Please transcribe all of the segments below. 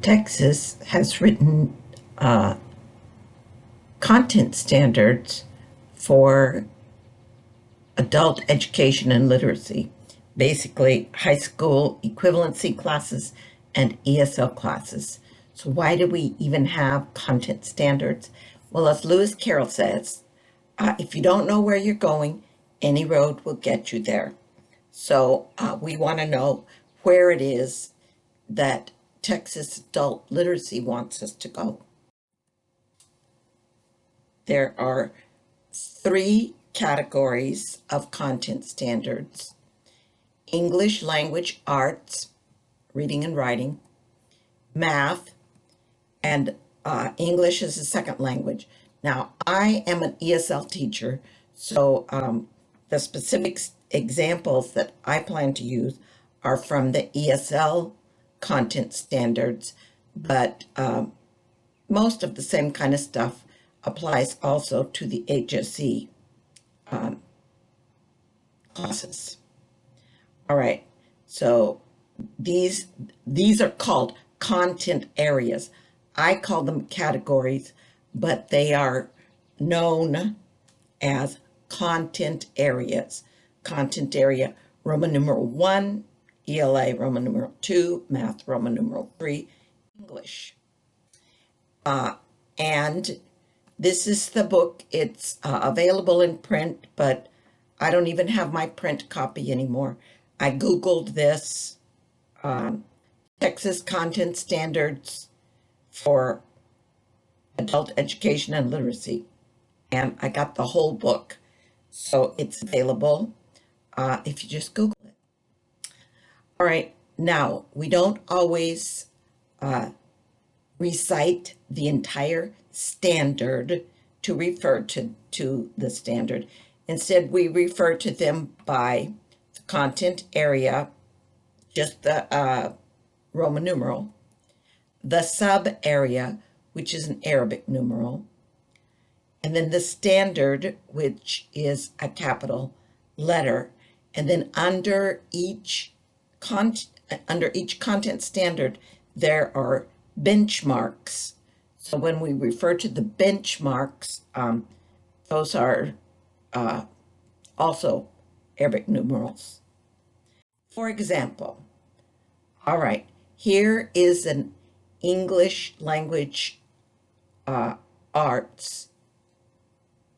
Texas has written uh, content standards for adult education and literacy, basically high school equivalency classes and ESL classes. So, why do we even have content standards? Well, as Lewis Carroll says, if you don't know where you're going, any road will get you there. So, we want to know where it is that Texas adult literacy wants us to go. There are three categories of content standards: English language arts, reading and writing, math, and English as a second language. Now, I am an ESL teacher, so the specific examples that I plan to use are from the ESL content standards, but most of the same kind of stuff applies also to the HSE classes. All right, so these are called content areas. I call them categories, but they are known as content areas. Content area Roman numeral 1, ELA Roman numeral 2, math Roman numeral 3, English. And this is the book. It's available in print, but I don't even have my print copy anymore. I Googled this, Texas Content Standards for Adult Education and Literacy, and I got the whole book. So it's available if you just Google it. All right, now we don't always recite the entire standard to refer to the standard. Instead, we refer to them by the content area, just the Roman numeral, the sub area, which is an Arabic numeral, and then the standard, which is a capital letter. And then under each content standard, there are benchmarks. So when we refer to the benchmarks, those are also Arabic numerals. For example, all right, here is an English language arts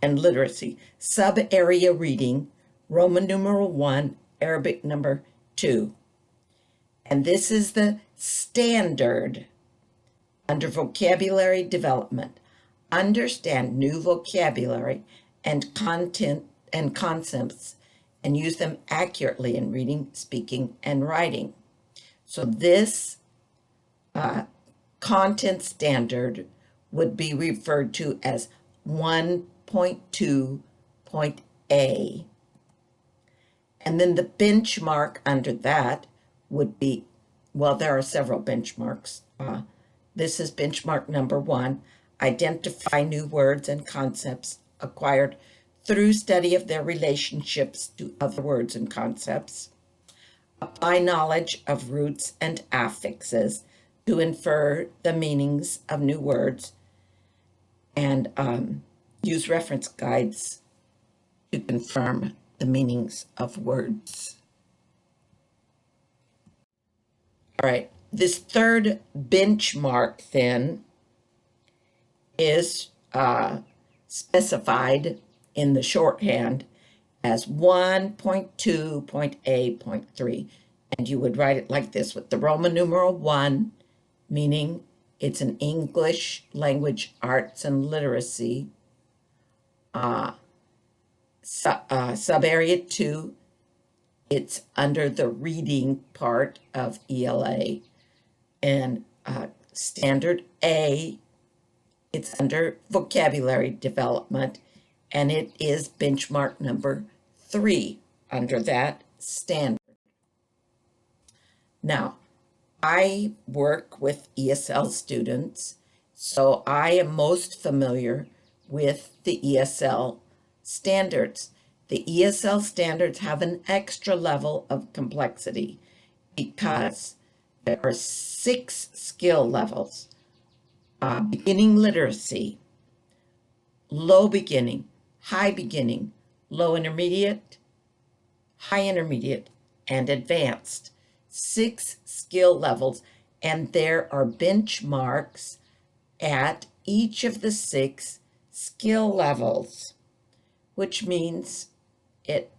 and literacy sub-area reading, Roman numeral 1, Arabic number 2. And this is the standard under vocabulary development. Understand new vocabulary and content and concepts and use them accurately in reading, speaking, and writing. So this content standard would be referred to as 1.2.A. And then the benchmark under that would be, well, there are several benchmarks. This is benchmark number 1. Identify new words and concepts acquired through study of their relationships to other words and concepts. Apply knowledge of roots and affixes to infer the meanings of new words, and use reference guides to confirm the meanings of words. All right, this third benchmark then is specified in the shorthand as 1.2.A.3, and you would write it like this with the Roman numeral 1, meaning it's an English language arts and literacy. Sub-area 2, it's under the reading part of ELA. And standard A, it's under vocabulary development, and it is benchmark number 3 under that standard. Now, I work with ESL students, so I am most familiar with the ESL standards. The ESL standards have an extra level of complexity because There are 6 skill levels: beginning literacy, low beginning, high beginning, low intermediate, high intermediate, and advanced. 6 skill levels, and there are benchmarks at each of the 6 skill levels, which means it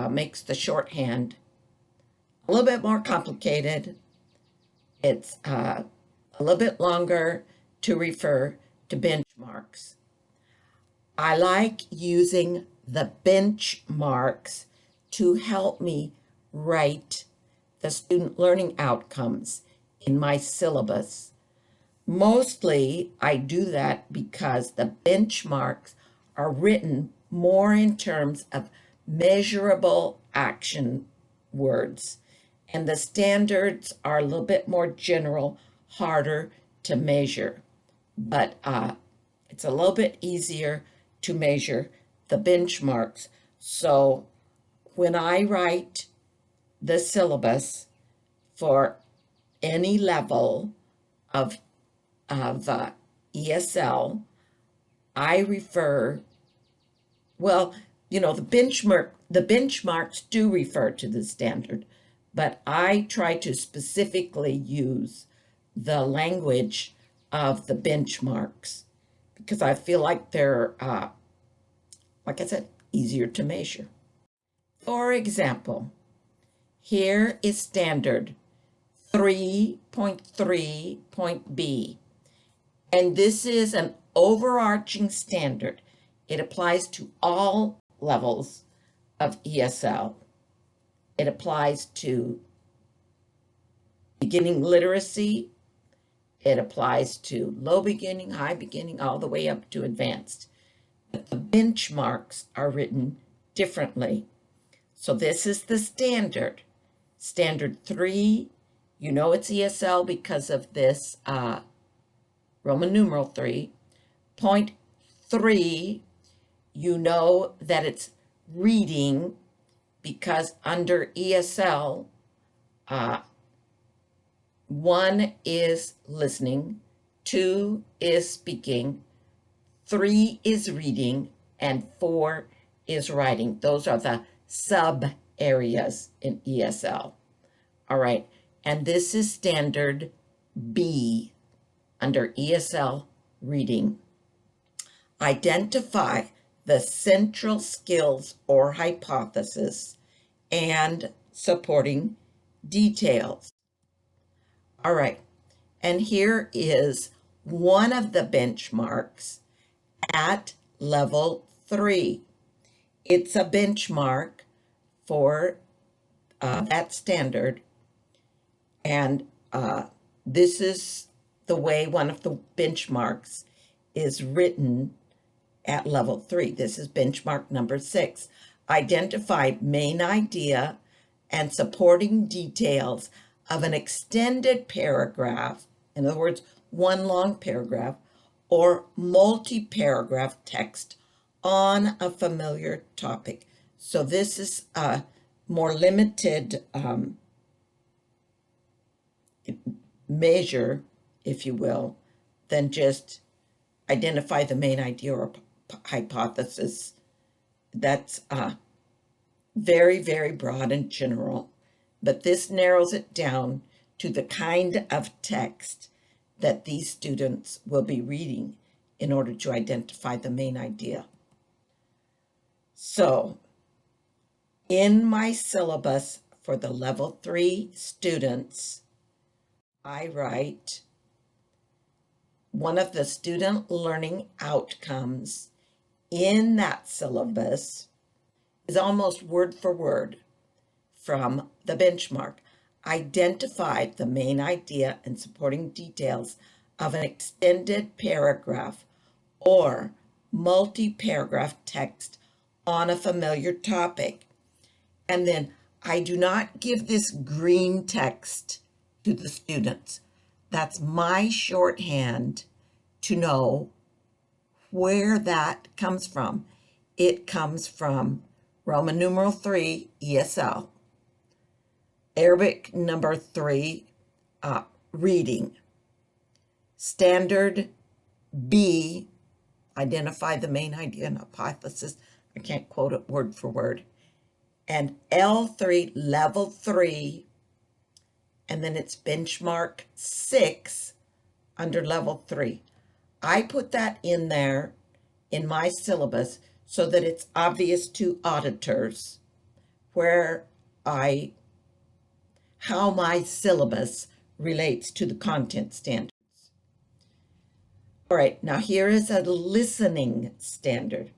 makes the shorthand a little bit more complicated. It's a little bit longer to refer to benchmarks. I like using the benchmarks to help me write the student learning outcomes in my syllabus. Mostly, I do that because the benchmarks are written more in terms of measurable action words, and the standards are a little bit more general, harder to measure. But it's a little bit easier to measure the benchmarks. So when I write the syllabus for any level of ESL, I refer, well, the benchmarks do refer to the standard, but I try to specifically use the language of the benchmarks because I feel like they're, like I said, easier to measure. For example, here is standard 3.3.B, and this is an overarching standard. It applies to all levels of ESL. It applies to beginning literacy. It applies to low beginning, high beginning, all the way up to advanced. But the benchmarks are written differently. So this is the standard. Standard 3, you know it's ESL because of this Roman numeral 3. Point 3, you know that it's reading because under ESL, 1 is listening, 2 is speaking, 3 is reading, and 4 is writing. Those are the sub areas in ESL. All right, and this is standard B under ESL reading. Identify the central skills or hypothesis and supporting details. All right, and here is one of the benchmarks at level 3. It's a benchmark for that standard, and this is the way one of the benchmarks is written at level 3. This is benchmark number 6. Identify main idea and supporting details of an extended paragraph, in other words, one long paragraph, or multi-paragraph text on a familiar topic. So this is a more limited measure, if you will, than just identify the main idea or hypothesis. That's very, very broad and general, but this narrows it down to the kind of text that these students will be reading in order to identify the main idea. So, in my syllabus for the level 3 students, I write one of the student learning outcomes in that syllabus is almost word for word from the benchmark. Identify the main idea and supporting details of an extended paragraph or multi-paragraph text on a familiar topic. And then I do not give this green text to the students. That's my shorthand to know where that comes from. It comes from Roman numeral 3, ESL, Arabic number 3, reading. Standard B, identify the main idea and hypothesis. I can't quote it word for word. And L3, level 3, and then it's benchmark 6 under level 3. I put that in there in my syllabus so that it's obvious to auditors how my syllabus relates to the content standards. All right, now here is a listening standard.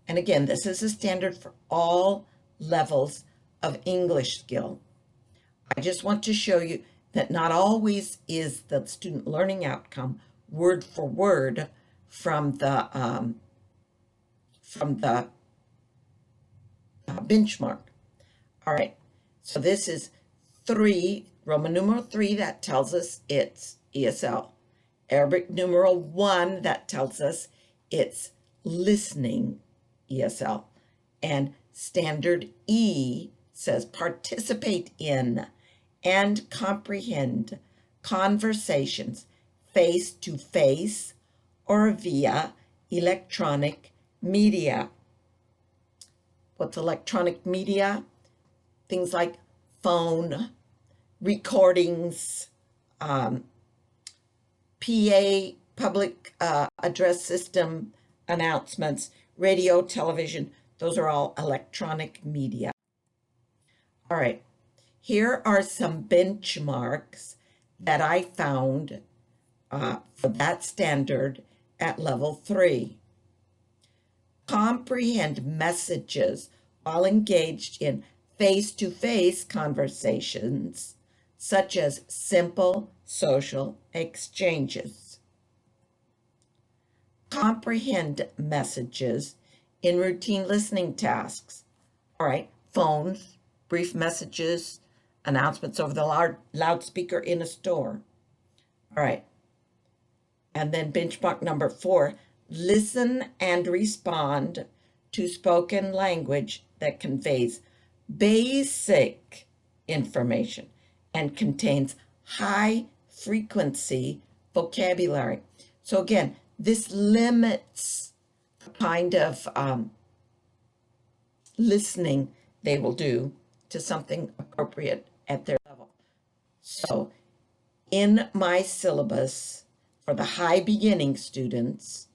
And again, this is a standard for all levels of English skill. I just want to show you that not always is the student learning outcome word for word from the benchmark. All right, so this is 3, Roman numeral 3, that tells us it's ESL. Arabic numeral 1, that tells us it's listening ESL. And standard E says participate in and comprehend conversations face-to-face or via electronic media. What's electronic media? Things like phone, recordings, PA, public address system announcements, radio, television. Those are all electronic media. All right, here are some benchmarks that I found for that standard at level 3. Comprehend messages while engaged in face-to-face conversations, such as simple social exchanges. Comprehend messages in routine listening tasks. All right, phones, brief messages, announcements over the loudspeaker in a store. All right. And then benchmark number 4, listen and respond to spoken language that conveys basic information and contains high frequency vocabulary. So again, this limits the kind of listening they will do to something appropriate at their level. So in my syllabus for the high beginning students,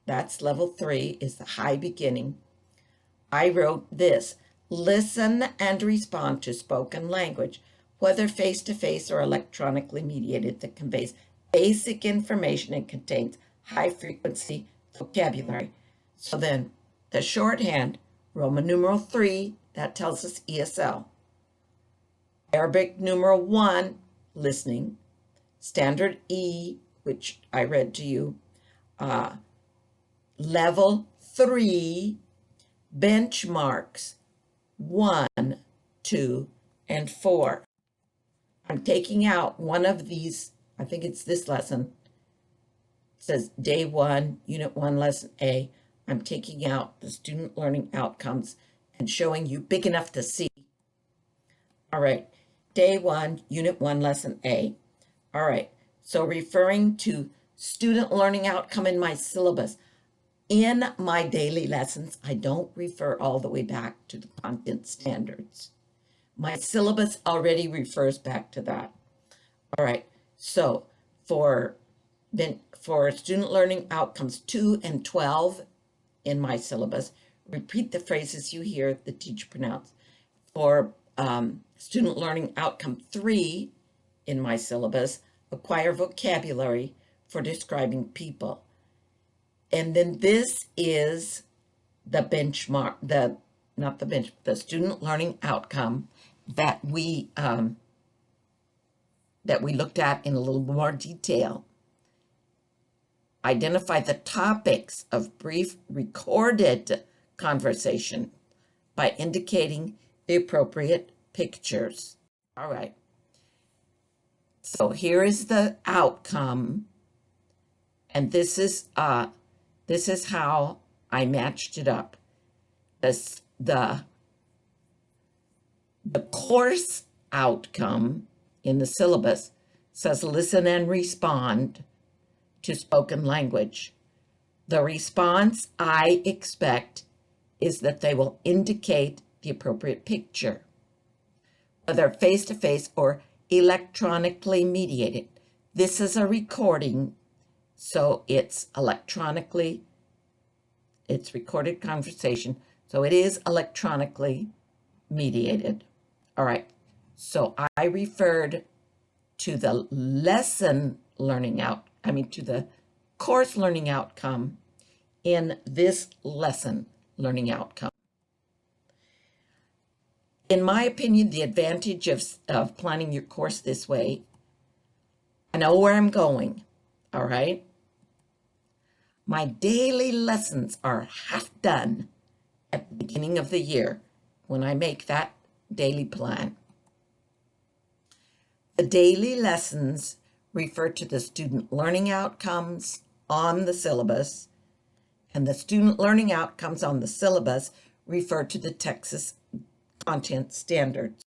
that's level 3 is the high beginning, I wrote this: listen and respond to spoken language, whether face-to-face or electronically mediated, that conveys basic information and contains high frequency vocabulary. So then the shorthand, Roman numeral 3, that tells us ESL. Arabic numeral 1, listening. Standard E, which I read to you. Level 3, benchmarks 1, 2, and 4. I'm taking out one of these, I think it's this lesson. It says day 1, unit 1, lesson A. I'm taking out the student learning outcomes and showing you big enough to see. All right, day 1, unit 1, lesson A. All right, so referring to student learning outcome in my syllabus, in my daily lessons, I don't refer all the way back to the content standards. My syllabus already refers back to that. All right, so for student learning outcomes 2 and 12 in my syllabus, repeat the phrases you hear the teacher pronounce. For student learning outcome 3 in my syllabus, acquire vocabulary for describing people. And then this is the benchmark, the student learning outcome that we looked at in a little more detail. Identify the topics of brief recorded conversation by indicating the appropriate pictures. All right. So here is the outcome, and this is how I matched it up. The course outcome in the syllabus says listen and respond to spoken language. The response I expect is that they will indicate the appropriate picture, whether face-to-face or electronically mediated. This is a recording, so it's recorded conversation, so it is electronically mediated. All right, so I referred to the to the course learning outcome in this lesson learning outcome. In my opinion, the advantage of planning your course this way, I know where I'm going, all right? My daily lessons are half done at the beginning of the year when I make that daily plan. The daily lessons refer to the student learning outcomes on the syllabus, and the student learning outcomes on the syllabus refer to the Texas Content Standards.